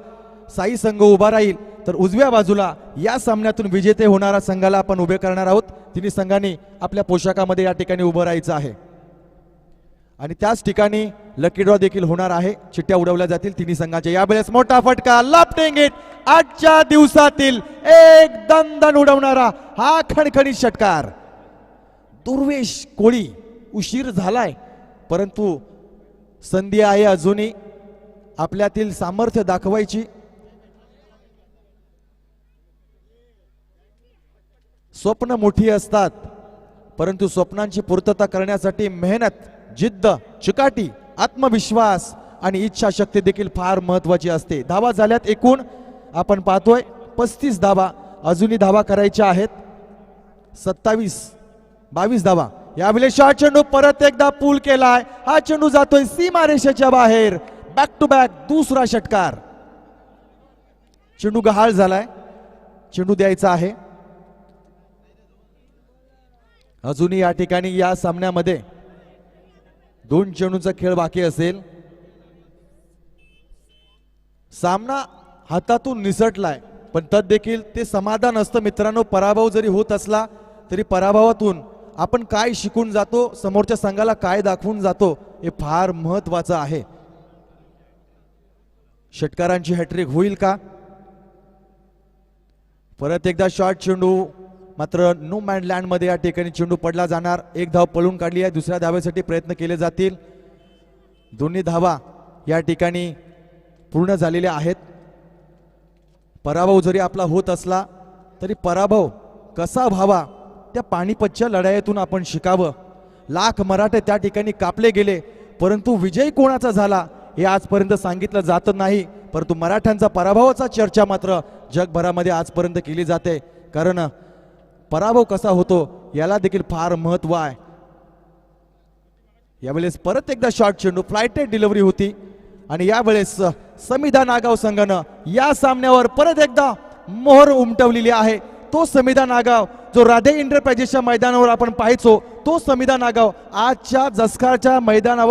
साई संघ उभा राहील, तर उजव्या बाजूला या सामन्यातून विजेते होणारा संघाला आपण उभे करणार आहोत. तिन्ही संघांनी आपल्या पोशाखामध्ये या ठिकाणी उभं राहायचं आहे आणि त्याच ठिकाणी लकी ड्रॉ देखील होणार आहे. चिठ्ठ्या उडवल्या जातील तिन्ही संघांच्या. यावेळेस मोठा फटका, लॉफ्टिंग इट, आजच्या दिवसातील एक दणदण उडवणारा हा खणखणीत षटकार. दुर्वेश कोळी, उशीर झालाय परंतु संधी आहे अजूनही आपल्यातील सामर्थ्य दाखवायची. स्वप्न मोठी असतात परंतु स्वप्नांची पूर्तता करण्यासाठी मेहनत, जिद्द, चिकाटी, आत्मविश्वास आणि इच्छाशक्ती देखील फार महत्वाची असते. धावा झाल्यात एकूण आपण पाहतोय 35 धावा, अजूनही धावा करायच्या आहेत. 22 धावा. यावेळी शॉर्ट चेंडू परत एकदा पूल केलाय. हा चेंडू जातोय सीमारेषेच्या बाहेर. बॅक टू बॅक दुसरा षटकार. चेंडू गहाळ झालाय, चेंडू द्यायचा आहे. अजूनही या ठिकाणी या सामन्यामध्ये 2 चेंडूंचा खेळ बाकी असेल. सामना हातातून निसटलाय पण तद देखील ते समाधान असतं मित्रांनो. पराभव जरी होत असला तरी पराभवातून आपण काय शिकून जातो, समोरच्या संघाला काय दाखवून जातो, हे फार महत्वाचं आहे. षटकारांची हॅट्रिक होईल का? परत एकदा शॉर्ट चेंडू, मात्र नो मॅन लँड मध्ये या ठिकाणी चेंडू पडला जाणार. एक धाव पळून काढली आहे, दुसऱ्या धावेसाठी प्रयत्न केले जातील. दोन्ही धावा या ठिकाणी पूर्ण झालेल्या आहेत. पराभव जरी आपला होत असला तरी पराभव कसा व्हावा त्या पानिपतच्या लढाईतून आपण शिकावं. लाख मराठे त्या ठिकाणी कापले गेले परंतु विजय कोणाचा झाला हे आजपर्यंत सांगितलं जात नाही. परंतु मराठ्यांचा पराभवाचा चर्चा मात्र जगभरामध्ये आजपर्यंत केली जाते, कारण पराभव कसा होतो याला देखील फार महत्व आहे. यावेळेस परत एकदा शॉर्ट चेंडू, फ्लायटेड डिलिव्हरी होती आणि यावेळेस समिधा नागाव संघानं या सामन्यावर परत एकदा मोहर उमटवलेली आहे. तो समिधा नागाव जो राधे एंटरप्राइजेसच्या मैदानावर आपण पाहायचो, तो समिधा नागाव आजच्या जसकारच्या मैदानावर